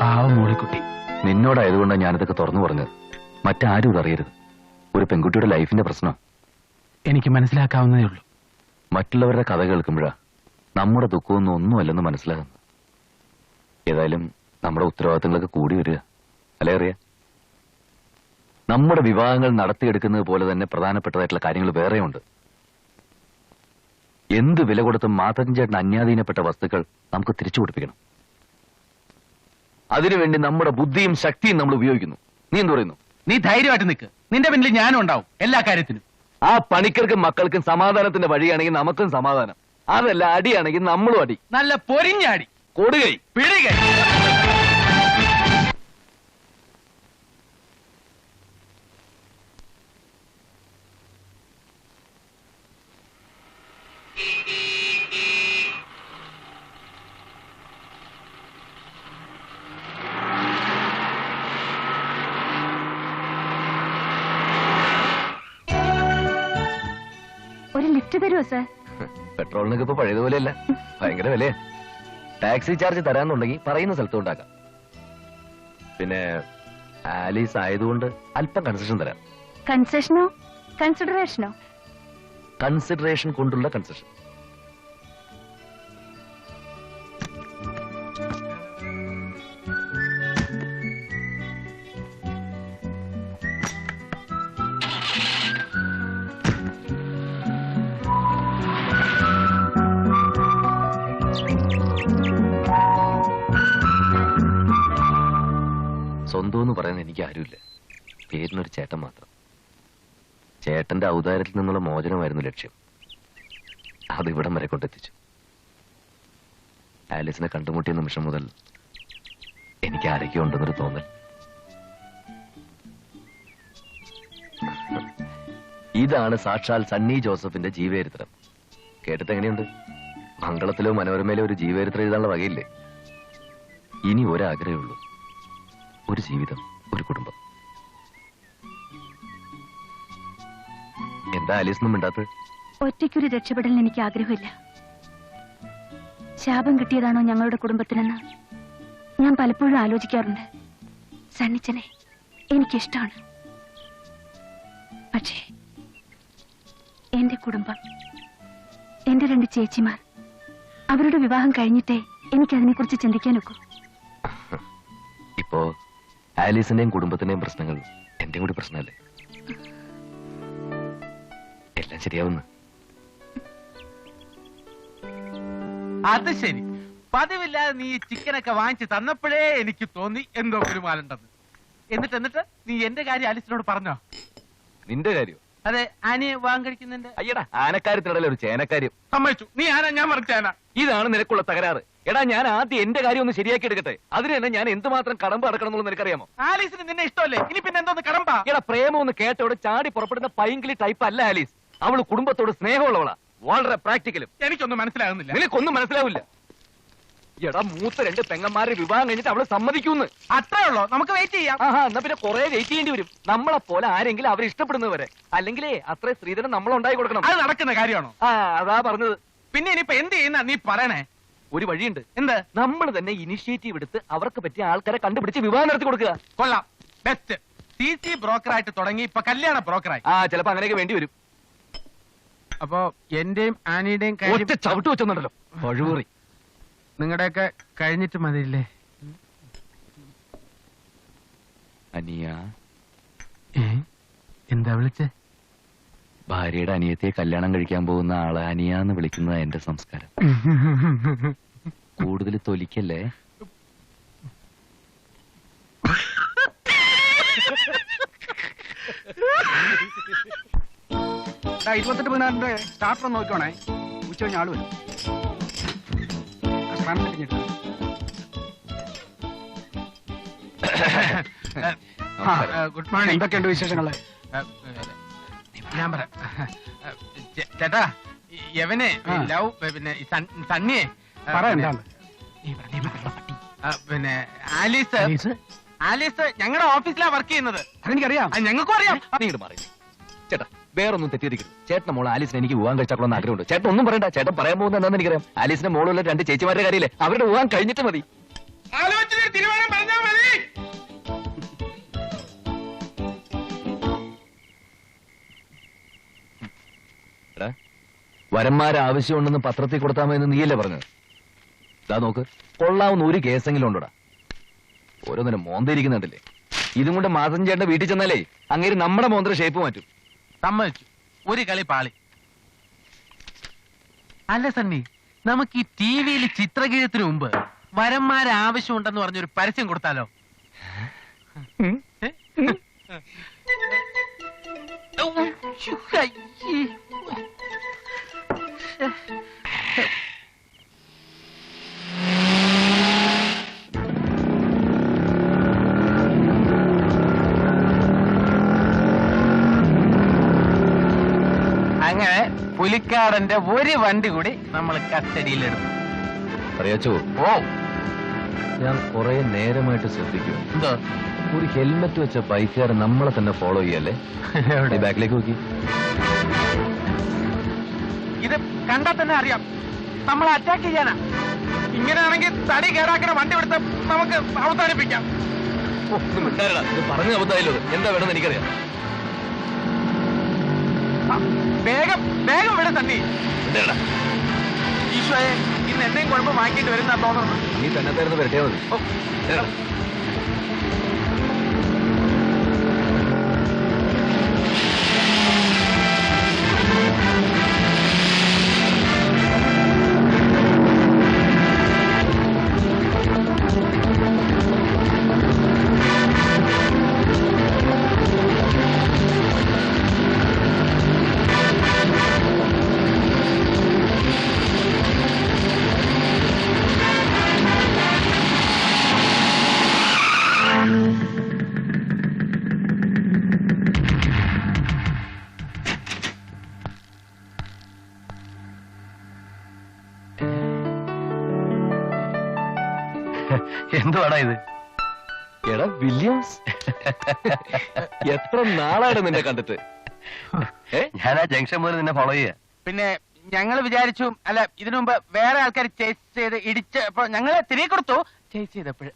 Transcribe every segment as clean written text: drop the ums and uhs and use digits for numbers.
പാവം മോളിക്കുട്ടി. നിന്നോടായതുകൊണ്ടാണ് ഞാനിതൊക്കെ തുറന്നു പറഞ്ഞത്. മറ്റാരും ഇതറിയരുത്. ഒരു പെൺകുട്ടിയുടെ ലൈഫിന്റെ പ്രശ്നം എനിക്ക് മനസ്സിലാക്കാവുന്നതേ ഉള്ളൂ. മറ്റുള്ളവരുടെ കഥ കേൾക്കുമ്പോഴാ നമ്മുടെ ദുഃഖമൊന്നും ഒന്നുമല്ലെന്ന് മനസ്സിലാകുന്നു. ഏതായാലും നമ്മുടെ ഉത്തരവാദിത്തങ്ങളൊക്കെ കൂടി വരിക അല്ലേ അറിയാ. നമ്മുടെ വിവാഹങ്ങൾ നടത്തിയെടുക്കുന്നത് പോലെ തന്നെ പ്രധാനപ്പെട്ടതായിട്ടുള്ള കാര്യങ്ങൾ വേറെയുണ്ട്. എന്ത് വില കൊടുത്തും മാധവൻ ചേട്ടൻ അന്യാധീനപ്പെട്ട വസ്തുക്കൾ നമുക്ക് തിരിച്ചു കൊടുപ്പിക്കണം. അതിനുവേണ്ടി നമ്മുടെ ബുദ്ധിയും ശക്തിയും നമ്മൾ ഉപയോഗിക്കുന്നു. നീ എന്ത് പറയുന്നു? നീ ധൈര്യമായിട്ട് നിൽക്ക്. നിന്റെ പിന്നിൽ ഞാനും ഉണ്ടാവും എല്ലാ കാര്യത്തിനും. ആ പണിക്കർക്കും മക്കൾക്കും സമാധാനത്തിന്റെ വഴിയാണെങ്കിൽ നമുക്കും സമാധാനം. അതല്ല അടിയാണെങ്കിൽ നമ്മളും അടി. നല്ല പൊരിഞ്ഞാടി. കൊടുകൈ പിടികൈ. ഒരു ലിഫ്റ്റ് തരുമോ സാർ? പെട്രോളിനൊക്കെ ഇപ്പൊ പഴയതുപോലെയല്ല, ഭയങ്കര വിലയാ. ടാക്സി ചാർജ് തരാന്നുണ്ടെങ്കിൽ പറയുന്ന സ്ഥലത്ത് ഉണ്ടാക്കാം. പിന്നെ ആലീസ് ആയതുകൊണ്ട് അല്പം കൺസെഷൻ തരാം. കൺസെഷനോ കൺസിഡറേഷനോ? കൺസിഡറേഷൻ കൊണ്ടുള്ള കൺസെഷൻ. സ്വന്തം എന്ന് പറയാൻ എനിക്ക് ആരുമില്ല. പേരിനൊരു ചേട്ടൻ മാത്രം. ചേട്ടന്റെ ഔദാര്യത്തിൽ നിന്നുള്ള മോചനമായിരുന്നു ലക്ഷ്യം. അത് ഇവിടം വരെ കൊണ്ടെത്തിച്ചു. ആലീസിനെ കണ്ടുമുട്ടിയ നിമിഷം മുതൽ എനിക്ക് ആരൊക്കെ ഉണ്ടെന്നൊരു തോന്നൽ. ഇതാണ് സാക്ഷാൽ സണ്ണി ജോസഫിന്റെ ജീവചരിത്രം. കേട്ടിട്ട് എങ്ങനെയുണ്ട്? മംഗളത്തിലോ മനോരമയിലോ ഒരു ജീവചരിത്രം എഴുതാനുള്ള വകയില്ലേ? ഇനി ഒരാഗ്രഹമേ ഉള്ളൂ, ഒരു ജീവിതം, ഒരു കുടുംബം. എന്താ ആലീസൊന്നും മിണ്ടാത്തത്? ഒറ്റയ്ക്കൊരു രക്ഷപ്പെടലിന് എനിക്ക് ആഗ്രഹമില്ല. ശാപം കിട്ടിയതാണോ ഞങ്ങളുടെ കുടുംബത്തിനെന്ന് ഞാൻ പലപ്പോഴും ആലോചിക്കാറുണ്ട്. സണ്ണിച്ചനെ എനിക്കിഷ്ടമാണ്. പക്ഷേ എന്റെ കുടുംബം, എന്റെ 2 ചേച്ചിമാർ, അവരുടെ വിവാഹം കഴിഞ്ഞിട്ടേ എനിക്കതിനെക്കുറിച്ച് ചിന്തിക്കാനൊക്കൂ. ഇപ്പോ ആലീസിന്റെയും കുടുംബത്തിന്റെയും പ്രശ്നങ്ങൾ എന്റെയും കൂടി പ്രശ്നമല്ലേ? എല്ലാം ശരിയാവുന്നു. അത് ശരി. പതിവില്ലാതെ നീ ചിക്കനൊക്കെ വാങ്ങിച്ച് തന്നപ്പോഴേ എനിക്ക് തോന്നി എന്തോ ഗുരുമാലുണ്ടെന്ന്. എന്നിട്ട് നീ എന്റെ കാര്യം ആലീസിനോട് പറഞ്ഞോ? നിന്റെ കാര്യം? അതെ, ആനയെ വിവാഹം കഴിക്കുന്നതിന്റെ. അയ്യടാ, ആനക്കാര്യത്തിനിടയിലെ ഒരു ചേനക്കാര്യം. സമ്മതിച്ചു. നീ ആന, ഞാൻ മറിച്ചാന. ഇതാണ് നിനക്കുള്ള തകരാറ്. എടാ, ഞാൻ ആദ്യം എന്റെ കാര്യം ഒന്ന് ശരിയാക്കി എടുക്കട്ടെ. അതിന് തന്നെ ഞാൻ എന്തുമാത്രം കടമ്പ് അടക്കണം എന്നുള്ളത് നിനക്കറിയാമോ? ആലീസിന് നിന്നെ ഇഷ്ടമല്ലേ? ഇനി പിന്നെ എന്തോന്ന് കടമ്പാ? എടാ, പ്രേമം ഒന്ന് കേട്ടോടെ ചാടി പുറപ്പെടുന്ന പൈങ്കിളി ടൈപ്പ് അല്ല ആലീസ്. അവള് കുടുംബത്തോട് സ്നേഹമുള്ളവളാ, വളരെ പ്രാക്ടിക്കലും. എനിക്കൊന്നും മനസ്സിലാകുന്നില്ല. നിനക്കൊന്നും മനസ്സിലാവില്ല. എടാ, മൂത്ത 2 പെങ്ങന്മാരെ വിവാഹം കഴിഞ്ഞിട്ട് അവള് സമ്മതിക്കൂന്ന്. അത്രേ ഉള്ളോ? നമുക്ക് വെയിറ്റ് ചെയ്യാം. ആഹാ, എന്നാ പിന്നെ കുറെ വെയിറ്റ് ചെയ്യേണ്ടി വരും. നമ്മളെ പോലെ ആരെങ്കിലും അവരെ ഇഷ്ടപ്പെടുന്നവരെ. അല്ലെങ്കിലേ അത്ര സ്ത്രീധനം നമ്മളുണ്ടായി കൊടുക്കണം. അത് നടക്കുന്ന കാര്യമാണോ? അതാ പറഞ്ഞത്. പിന്നെ ഇനിയിപ്പോ എന്ത് ചെയ്യുന്ന നീ പറയണേ? ഒരു വഴിയുണ്ട്. എന്ത്? നമ്മൾ തന്നെ ഇനിഷ്യേറ്റീവ് എടുത്ത് അവർക്ക് പറ്റിയ ആൾക്കാരെ കണ്ടുപിടിച്ച് വിവാഹം നടത്തി കൊടുക്കുക. കൊള്ളാം, ബെസ്റ്റ്. CC ബ്രോക്കറായിട്ട് തുടങ്ങി ഇപ്പൊ കല്യാണ ബ്രോക്കറായി. ചിലപ്പോ അങ്ങനെയൊക്കെ വേണ്ടി വരും. അപ്പോ എന്റെയും ആനിയുടെയും ഒറ്റ ചവിട്ട് വെച്ചോണ്ടല്ലോ പഴുവേറി. നിങ്ങളുടെയൊക്കെ കഴിഞ്ഞിട്ട് മതിയില്ലേ? അനിയ, എന്താ വിളിച്ചേ? ഭാര്യയുടെ അനിയത്തെ കല്യാണം കഴിക്കാൻ പോകുന്ന ആളെ അനിയാന്ന് വിളിക്കുന്ന എന്റെ സംസ്കാരം. കൂടുതൽ തൊലിക്കല്ലേ. 28 സ്റ്റാർട്ടർ നോക്കണേ. ഉച്ച കഴിഞ്ഞ ആള് വരും. Good morning. എന്തൊക്കെയുണ്ട് വിശേഷങ്ങള്? ഞാൻ പറയാം ചേട്ടാ. യവനെ ലവ് പിന്നെ സണ്ണിയെ പിന്നെ ആലീസ് ഞങ്ങളുടെ ഓഫീസിലാ വർക്ക് ചെയ്യുന്നത്. അതെനിക്കറിയാം, ഞങ്ങൾക്കും അറിയാം. ചേട്ടാ, വേറൊന്നും തെറ്റിയിരിക്കുന്നു. ചേട്ടന്റെ മോള് ആലീസിനെ എനിക്ക് വിവാഹം കഴിച്ചാക്കണമെന്ന് ആഗ്രഹമുണ്ട്. ചേട്ടൻ ഒന്നും പറയണ്ട. ചേട്ടൻ പറയാൻ പോകുന്നത് എന്താണെന്ന് എനിക്കറിയാം. ആലീസിന്റെ മോളുള്ള 2 ചേച്ചിമാരുടെ കാര്യമില്ലേ, അവരുടെ വിവാഹം കഴിഞ്ഞിട്ട് മതി. ആലോചിച്ച് തീരുമാനം പറഞ്ഞാൽ വരന്മാരെ ആവശ്യമുണ്ടെന്ന് പത്രത്തിൽ കൊടുത്താമെന്ന് നീയല്ലേ പറഞ്ഞത്? ഇതാ നോക്ക്, കൊള്ളാവുന്ന ഒരു കേസെങ്കിലും ഉണ്ടോടാ. ഓരോന്നിനും മോന്തിരിക്കുന്നുണ്ടല്ലേ. ഇതും കൊണ്ട് മാസം ചേട്ടന്റെ വീട്ടിൽ ചെന്നാലേ അങ്ങേര് നമ്മുടെ മോന്തിര ഷേപ്പ് മാറ്റും. സമ്മതിച്ചു, ഒരു കളി പാളി. അല്ല സണ്ണി, നമുക്ക് ഈ ടി വിയിൽ ചിത്രഗീതത്തിന് മുമ്പ് വരന്മാരെ ആവശ്യമുണ്ടെന്ന് പറഞ്ഞൊരു പരസ്യം കൊടുത്താലോ? അങ്ങനെ പുലിക്കാടന്റെ ഒരു വണ്ടി കൂടി നമ്മൾ കസ്റ്റഡിയിലെടുത്തു. അറിയാച്ചോ, ഓ ഞാൻ കുറെ നേരമായിട്ട് ശ്രദ്ധിക്കും. എന്തോ ഒരു ഹെൽമെറ്റ് വെച്ച ബൈക്കുകാരൻ നമ്മളെ തന്നെ ഫോളോ ചെയ്യല്ലേ? ബാക്കിലേക്ക് നോക്കി. ഇത് കണ്ടാൽ തന്നെ അറിയാം നമ്മൾ അറ്റാക്ക് ചെയ്യാനാ. ഇങ്ങനെയാണെങ്കിൽ തടി കേടാക്കണ വണ്ടി എടുത്ത് നമുക്ക് അവസാനിപ്പിക്കാം. പറഞ്ഞു അബദ്ധായല്ലോ. എന്താ വേണമെന്ന് എനിക്കറിയാം. വേഗം വേഗം വിട തണ്ണി. ഈശോയെ, ഇന്ന് എന്തെങ്കിലും കുഴപ്പം വാങ്ങിയിട്ട് വരുന്ന തോന്നുന്നു. നീ തന്നെ തരുന്ന വരട്ടെ മതി. എന്തുവാടാ ഇത്? എടാ വില്യംസ്, എത്ര നാളാണ് നിന്നെ കണ്ടിട്ട്? ഞാൻ ആ ജംഗ്ഷൻ മുതൽ നിന്നെ ഫോളോ ചെയ്യാ. പിന്നെ ഞങ്ങൾ വിചാരിച്ചു, അല്ല ഇതിനു മുമ്പ് വേറെ ആൾക്കാർ ചേസ് ചെയ്ത് ഇടിച്ച് ഞങ്ങളെ തിരികെ കൊടുത്തു. ചേസ് ചെയ്തപ്പോൾ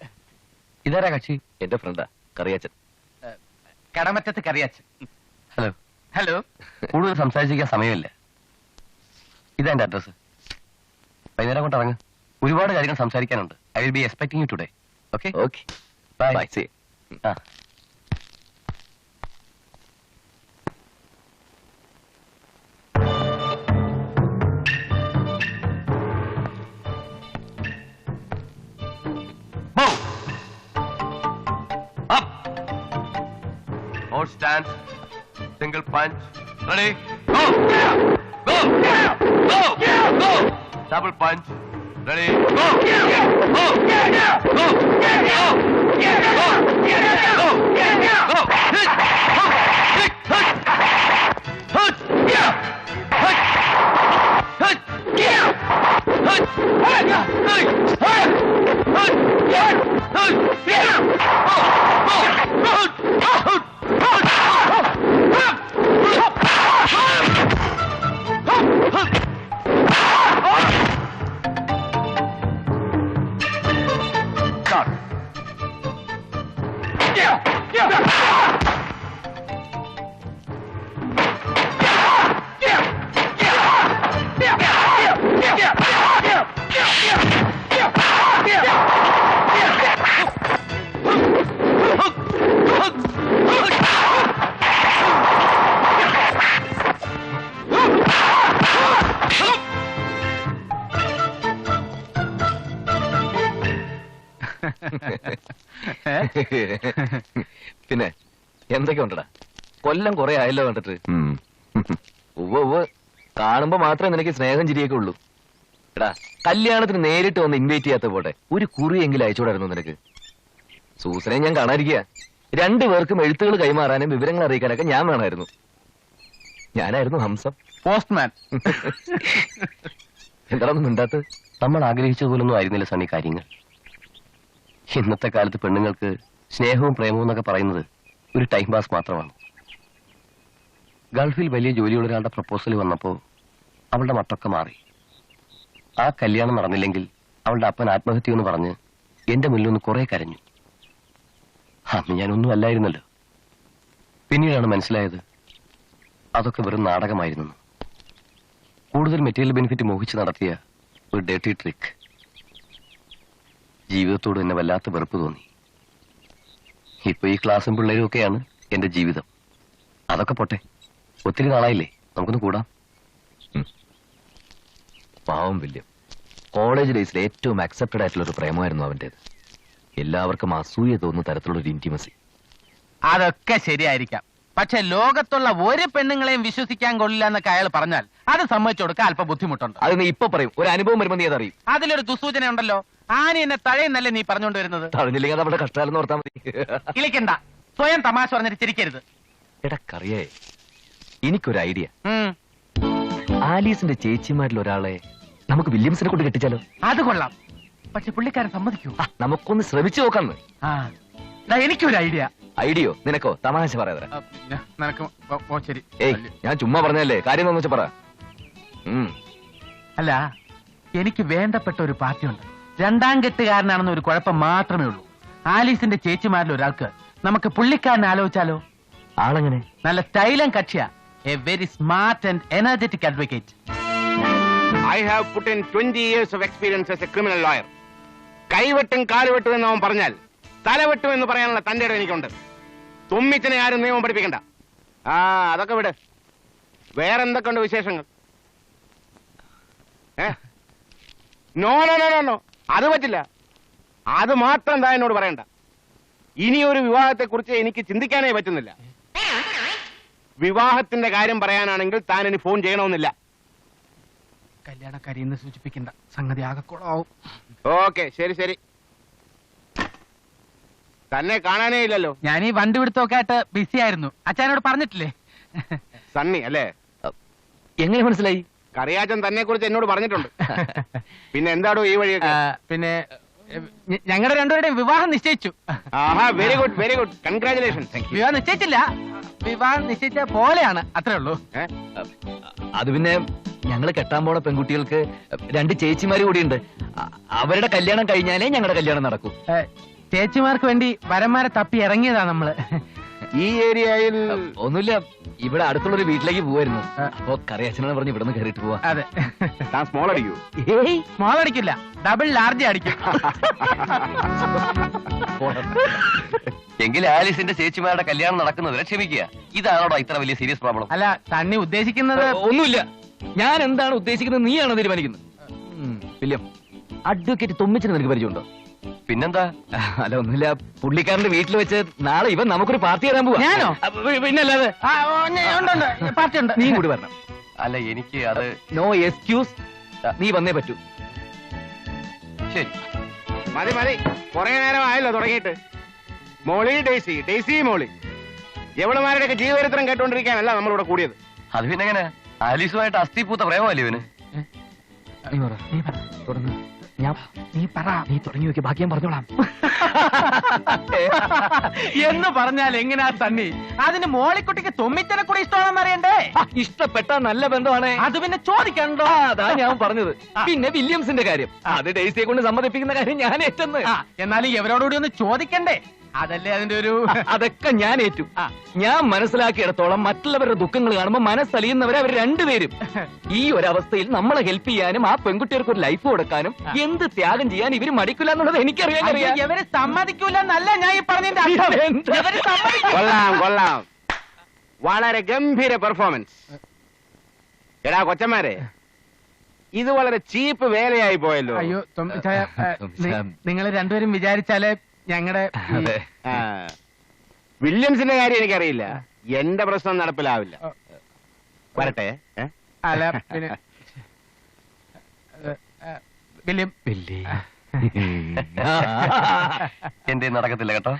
ഇതാരാ കക്ഷി? എന്റെ ഫ്രണ്ടാ, കറിയാച്ചൻ. കടമറ്റത്ത് കറിയാച്ചൻ. ഹലോ. ഹലോ. കൂടുതൽ സംസാരിച്ചിരിക്കാൻ സമയമില്ല. ഇതാ എന്റെ അഡ്രസ്. വൈകുന്നേരം കൊണ്ട് ഇറങ്ങ്. ഒരുപാട് കാര്യങ്ങൾ സംസാരിക്കാനുണ്ട്. I will be expecting you today. Okay okay, bye. Bye. See. ആ Hold stance. Single punch. Ready? Go! Go! Go! Go! Double punch. Ready? Go! Go! Go! Go! Go! Go! Hit! Hit! Hit! Hit! Hit! Hit! പിന്നെ എന്തൊക്കെ ഉണ്ടടാ? കൊല്ലം കുറെ ആയല്ലോ കണ്ടിട്ട്. ഉവ്വ് കാണുമ്പോ മാത്രമേ നിനക്ക് സ്നേഹം ചിരിയൊക്കെ ഉള്ളൂ. എടാ, കല്യാണത്തിന് നേരിട്ട് വന്ന് ഇൻവൈറ്റ് ചെയ്യാത്ത പോട്ടെ, ഒരു കുറിയെങ്കിലും അയച്ചുകൂടായിരുന്നു നിനക്ക്? സൂസനെ ഞാൻ കാണാതിരിക്കുക. രണ്ടുപേർക്കും എഴുത്തുകൾ കൈമാറാനും വിവരങ്ങൾ അറിയിക്കാനൊക്കെ ഞാൻ വേണമായിരുന്നു. ഞാനായിരുന്നു ഹംസം, പോസ്റ്റ്മാൻ. എന്താണെന്ന് മിണ്ടാത്തത്? നമ്മൾ ആഗ്രഹിച്ചതുപോലൊന്നും ആയിരുന്നില്ല സണ്ണി കാര്യങ്ങൾ. ഇന്നത്തെ കാലത്ത് പെണ്ണുങ്ങൾക്ക് സ്നേഹവും പ്രേമവും എന്നൊക്കെ പറയുന്നത് ഒരു ടൈം പാസ് മാത്രമാണ്. ഗൾഫിൽ വലിയ ജോലിയുള്ള ഒരാളുടെ പ്രപ്പോസൽ വന്നപ്പോൾ അവളുടെ മട്ടൊക്കെ മാറി. ആ കല്യാണം നടന്നില്ലെങ്കിൽ അവളുടെ അപ്പൻ ആത്മഹത്യ എന്ന് പറഞ്ഞ് എന്റെ മുന്നിലൊന്ന് കുറെ കരഞ്ഞു. അന്ന് ഞാനൊന്നും അല്ലായിരുന്നല്ലോ. പിന്നീടാണ് മനസ്സിലായത് അതൊക്കെ വെറും നാടകമായിരുന്നു. കൂടുതൽ മെറ്റീരിയൽ ബെനിഫിറ്റ് മോഹിച്ച് നടത്തിയ ഒരു ഡേർട്ടി ട്രിക്ക്. ജീവിതത്തോട് എന്നെ വല്ലാത്ത വെറുപ്പ് തോന്നി. ഇപ്പൊ ഈ ക്ലാസ്സും പിള്ളേരും ഒക്കെയാണ് എന്റെ ജീവിതം. അതൊക്കെ പോട്ടെ, ഒത്തിരി നാളായില്ലേ, നമുക്കൊന്ന് കൂടാം. പാവം വില്യം. കോളേജ് ഡേയ്സിൽ ഏറ്റവും അക്സെപ്റ്റഡ് ആയിട്ടുള്ള ഒരു പ്രേമമായിരുന്നു അവന്റേത്. എല്ലാവർക്കും അസൂയ തോന്നുന്ന തരത്തിലുള്ള ഒരു ഇന്റിമസി. അതൊക്കെ ശരിയായിരിക്കാം, പക്ഷെ ലോകത്തുള്ള ഒരു പെണ്ണുങ്ങളെയും വിശ്വസിക്കാൻ കൊള്ളില്ല എന്നൊക്കെ അയാൾ പറഞ്ഞാൽ അത് സമ്മതിച്ചു കൊടുക്കാൻ അല്പം ബുദ്ധിമുട്ടുണ്ട്. അത് നീ ഇപ്പൊ പറയും, ഒരു അനുഭവം വരുമ്പോൾ നീ അതറിയും. അതിലൊരു ദുസൂചന ഉണ്ടല്ലോ. ആനി എന്നെ തഴയെന്നല്ലേ നീ പറഞ്ഞുകൊണ്ട് വരുന്നത്? തടഞ്ഞില്ലെങ്കിൽ നമ്മുടെ കഷ്ടാലെന്ന് ഓർത്താൽ മതി. കിളിക്കണ്ട, സ്വയം തമാശ പറഞ്ഞിട്ട് ചിരിക്കരുത്. എടക്കറിയേ, എനിക്കൊരു ഐഡിയ. ആലീസിന്റെ ചേച്ചിമാരിൽ ഒരാളെ നമുക്ക് വില്യംസിനെ കൊണ്ട് കെട്ടിച്ചാലോ? അത് കൊള്ളാം, പക്ഷെ പുള്ളിക്കാരൻ സമ്മതിക്കൂ? നമുക്കൊന്ന് ശ്രമിച്ചു നോക്കാന്ന്. എനിക്കൊരു ഐഡിയ. ഐഡിയോ? നിനക്കോ? തമാശ പറയാതെ. നിനക്ക് ശരി. ഏയ്, ഞാൻ ചുമ്മാ പറഞ്ഞല്ലേ, കാര്യം എന്താന്ന് വെച്ചാ പറ. അല്ല, എനിക്ക് വേണ്ടപ്പെട്ട ഒരു പാർട്ടിയുണ്ട്. രണ്ടാം കെട്ടുകാരനാണെന്ന് ഒരു കുഴപ്പം മാത്രമേ ഉള്ളൂ. ആലീസിന്റെ ചേച്ചിമാരിൽ ഒരാൾക്ക് നമുക്ക് പുള്ളിക്കാരനെ ആലോചിച്ചാലോ? ആളെങ്ങനെ? നല്ല സ്റ്റൈലൻ കക്ഷിയ. A very smart and energetic advocate. I have put in 20 years of experience as a criminal lawyer. കൈവെട്ടും കാലുവെട്ടും എന്ന് അവൻ പറഞ്ഞാൽ തലവെട്ടും എന്ന് പറയാനുള്ള തന്റെ ഇടം എനിക്കുണ്ട്. തുമ്മിച്ചനെ ആരും നിയമം പഠിപ്പിക്കണ്ട. അതൊക്കെ വിട്. വേറെന്തൊക്കെയുണ്ട് വിശേഷങ്ങൾ? No no no no no, അത് പറ്റില്ല. അത് മാത്രം താൻ എന്നോട് പറയണ്ട. ഇനിയൊരു വിവാഹത്തെ കുറിച്ച് എനിക്ക് ചിന്തിക്കാനേ പറ്റുന്നില്ല. വിവാഹത്തിന്റെ കാര്യം പറയാനാണെങ്കിൽ താൻ ഇനി ഫോൺ ചെയ്യണമെന്നില്ല. കല്യാണക്കാരി എന്ന് സൂചിപ്പിക്കേണ്ട, സംഗതി ആകെക്കുളമാവും. ഓക്കെ, ശരി ശരി. തന്നെ കാണാനേ ഇല്ലല്ലോ. ഞാൻ ഈ വണ്ടി പിടുത്തമൊക്കെ ആയിട്ട് ബിസി ആയിരുന്നു. അച്ഛനോട് പറഞ്ഞിട്ടില്ലേ? സണ്ണി അല്ലേ? എങ്ങനെ മനസ്സിലായി? കറിയാച്ചൻ തന്നെ കുറിച്ച് എന്നോട് പറഞ്ഞിട്ടുണ്ട്. പിന്നെ എന്താടോ ഈ വഴിയൊക്കെ? പിന്നെ ഞങ്ങളുടെ രണ്ടുപേരുടെയും വിവാഹം നിശ്ചയിച്ചു. ആഹാ, very good very good, congratulation. വിവാഹം നിശ്ചയിച്ചില്ല, വിവാഹം നിശ്ചയിച്ച പോലെയാണ്, അത്രേ ഉള്ളൂ. അത് പിന്നെ ഞങ്ങൾ കെട്ടാൻ പോണ പെൺകുട്ടികൾക്ക് 2 ചേച്ചിമാര് കൂടിയുണ്ട്. അവരുടെ കല്യാണം കഴിഞ്ഞാലേ ഞങ്ങളുടെ കല്യാണം നടക്കൂ. ചേച്ചിമാർക്ക് വേണ്ടി വരന്മാരെ തപ്പി ഇറങ്ങിയതാ നമ്മള്. ഈ ഏരിയയിൽ ഒന്നുമില്ല, ഇവിടെ അടുത്തുള്ളൊരു വീട്ടിലേക്ക് പോവായിരുന്നു. അപ്പൊ കറിയച്ഛനെന്ന് പറഞ്ഞ് ഇവിടെ നിന്ന് കയറിയിട്ട് പോവാ. അതെ. താൻ സ്മോൾ അടിക്കൂ? സ്മോൾ അടിക്കില്ല, ഡബിൾ ലാർജ് അടിക്കും. എങ്കിൽ ആലീസിന്റെ ചേച്ചിമാരുടെ കല്യാണം നടക്കുന്നവരെ ക്ഷമിക്കുക. ഇതാണോടാ ഇത്ര വലിയ സീരിയസ് പ്രോബ്ലം? അല്ല, തണ്ണി ഉദ്ദേശിക്കുന്നത് ഒന്നുമില്ല. ഞാൻ എന്താണ് ഉദ്ദേശിക്കുന്നത് നീയാണോ തീരുമാനിക്കുന്നത്? വില്യം, അഡ്വക്കേറ്റ് തുമ്മിച്ചിന് നിനക്ക് പരിചയമുണ്ടോ? പിന്നെന്താ? അല്ല, ഒന്നുമില്ല. പുള്ളിക്കാരന്റെ വീട്ടിൽ വെച്ച് നാളെ ഇവൻ നമുക്കൊരു പാർട്ടി തരാൻ പോവാ. ഞാനോ? പിന്നല്ലാതെ. പാർട്ടി ഉണ്ട്, നീ കൂടി വരണം. അല്ല, എനിക്ക് അത് നോ എക്സ്ക്യൂസ്. നീ വന്നേ പറ്റൂ. ശരി, മതി മതി, കുറെ നേരം ആയല്ലോ തുടങ്ങിയിട്ട്. മോളി ഡേസി, ഡേസി മോളി, എവളുമാരുടെയൊക്കെ ജീവചരിത്രം കേട്ടോണ്ടിരിക്കാനല്ല നമ്മളിവിടെ കൂടിയത്. അത് പിന്നെ എങ്ങനെ? ആലീസുമായിട്ട് അസ്ഥിപൂത്ത പ്രേമല്ലേ ഇവന്? നീ പറ, തുടർന്ന്. നീ പറ, നീ തുടങ്ങി നോക്കി, ബാക്കി ഞാൻ പറഞ്ഞോളാം. എന്ന് പറഞ്ഞാൽ എങ്ങനെയാ തണ്ണി? അതിന് മോളിക്കുട്ടിക്ക് തൊമ്മിച്ചനെ കൂടെ ഇഷ്ടമാണെന്ന് അറിയണ്ടേ? ഇഷ്ടപ്പെട്ട നല്ല ബന്ധമാണ്. അത് പിന്നെ ചോദിക്കണ്ടോ? അതാ ഞാൻ പറഞ്ഞത്. പിന്നെ വില്യംസിന്റെ കാര്യം, അത് ഡേസിയെ കൊണ്ട് സമ്മതിപ്പിക്കുന്ന കാര്യം ഞാൻ ഏറ്റെന്ന്. എന്നാലും ഇവരോടുകൂടി ഒന്ന് ചോദിക്കണ്ടേ? അതല്ലേ അതിന്റെ ഒരു. അതൊക്കെ ഞാൻ ഏറ്റു. ഞാൻ മനസ്സിലാക്കിയിടത്തോളം മറ്റുള്ളവരുടെ ദുഃഖങ്ങൾ കാണുമ്പോൾ മനസ്സലിയുന്നവരെ അവർ രണ്ടുപേരും. ഈ ഒരവസ്ഥയിൽ നമ്മളെ ഹെൽപ്പ് ചെയ്യാനും ആ പെൺകുട്ടികൾക്ക് ഒരു ലൈഫ് കൊടുക്കാനും എന്ത് ത്യാഗം ചെയ്യാൻ ഇവര് മടിക്കില്ല എന്നുള്ളത് എനിക്കറിയാൻ. ഇവര് സമ്മതിക്കൂല എന്നല്ല ഞാൻ ഈ പറഞ്ഞതിന്റെ അർത്ഥം. ഇവര് സമ്മതിക്കില്ല. കൊള്ളാം കൊള്ളാം, വളരെ ഗംഭീര പെർഫോമൻസ്. എടാ കൊച്ചന്മാരെ, ഇത് വളരെ ചീപ്പ് വേലയായി പോയല്ലോ. അയ്യോ നിങ്ങൾ രണ്ടുപേരും വിചാരിച്ചാലേ ഞങ്ങളുടെ വില്യംസിന്റെ കാര്യം എനിക്കറിയില്ല. എന്റെ പ്രശ്നം നടപ്പിലാവില്ല. വരട്ടെ. അല്ല പിന്നെ വില്യം എന്റെ നടക്കത്തില്ല കേട്ടോ.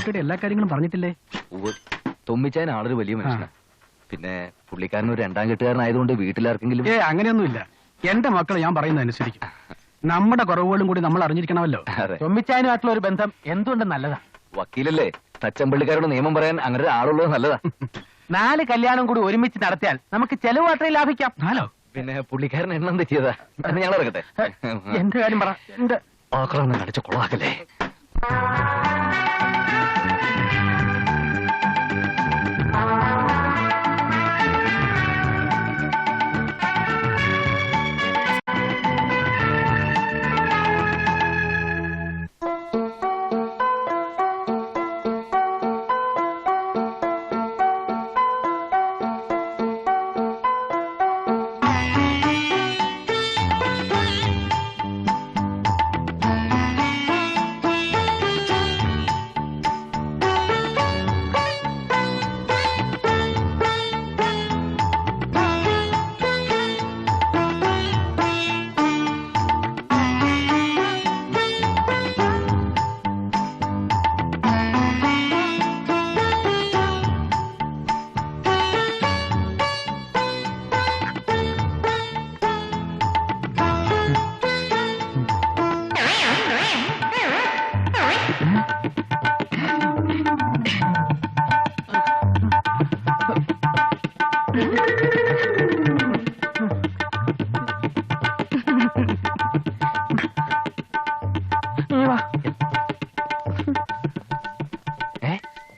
തൊമ്മിച്ചയുടെ എല്ലാ കാര്യങ്ങളും പറഞ്ഞിട്ടില്ലേ? തൊമ്മിച്ചാൻ ആളൊരു വലിയ മനുഷ്യനാണ്. പിന്നെ പുള്ളിക്കാരൻ ഒരു രണ്ടാം കെട്ടുകാരനായതുകൊണ്ട് വീട്ടിലാർക്കെങ്കിലും അങ്ങനെയൊന്നുമില്ല. എന്റെ മക്കൾ ഞാൻ പറയുന്നത് അനുസരിക്കും. നമ്മുടെ കുറവുകളും കൂടി നമ്മൾ അറിഞ്ഞിരിക്കണമല്ലോ. തൊമ്മിച്ചാനുമായിട്ടുള്ള ഒരു ബന്ധം എന്തുകൊണ്ടും നല്ലതാ. വക്കീലല്ലേ, തച്ചമ്പള്ളിക്കാരോട് നിയമം പറയാൻ അങ്ങനെ ഒരു ആളുള്ളത് നല്ലതാ. 4 കല്യാണം കൂടി ഒരുമിച്ച് നടത്തിയാൽ നമുക്ക് ചെലവ് മാത്രമേ ലാഭിക്കാം. പിന്നെ പുള്ളിക്കാരൻ എണ്ണം തെറ്റിയതാ. അത് ഞങ്ങൾ ഇറങ്ങട്ടെ. എന്റെ കാര്യം പറ. എന്റെ ആക്രമണം കാണിച്ച കൊളാക്കല്ലേ.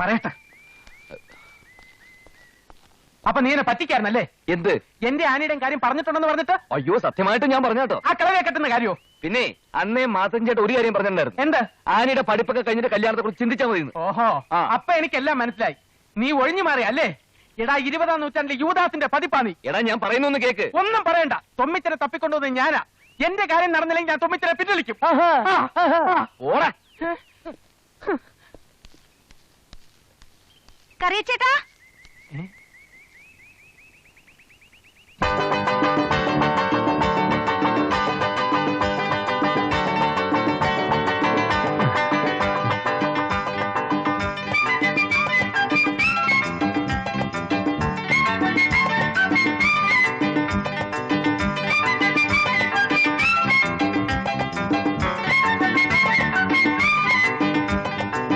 പറയട്ടെ. അപ്പൊ നീ എന്നെ പറ്റിക്കാരനല്ലേ? എന്ത്? എന്റെ ആനയുടെ കാര്യം പറഞ്ഞിട്ടുണ്ടെന്ന് പറഞ്ഞിട്ട്? അയ്യോ, സത്യമായിട്ട് ഞാൻ പറഞ്ഞാട്ടോ. ആ കളവെ കെട്ടുന്ന കാര്യോ? പിന്നെ അന്നേ മാത്തൻ ചേട്ടൻ ഒരു കാര്യം പറഞ്ഞിട്ടുണ്ടായിരുന്നു. എന്ത്? ആനയുടെ പഠിപ്പൊക്കെ കഴിഞ്ഞിട്ട് കല്യാണത്തെ കുറിച്ച് ചിന്തിച്ചാൽ മതി. ഓഹോ, ആ. അപ്പൊ എനിക്കെല്ലാം മനസ്സിലായി. നീ ഒഴിഞ്ഞു മാറി അല്ലേ? എടാ, 20-ാം നൂറ്റാണ്ടിലെ യൂദാസിന്റെ പതിപ്പാ നീ. എടാ, ഞാൻ പറയുന്നൊന്ന് കേക്ക്. ഒന്നും പറയണ്ട. തൊമ്മിച്ചനെ തപ്പിക്കൊണ്ടുവന്ന് ഞാനാ. എന്റെ കാര്യം നടന്നില്ലെങ്കിൽ ഞാൻ തൊമ്മിച്ചനെ പിൻവലിക്കും. ഓടാ. കറിയച്ചേട്ടാ,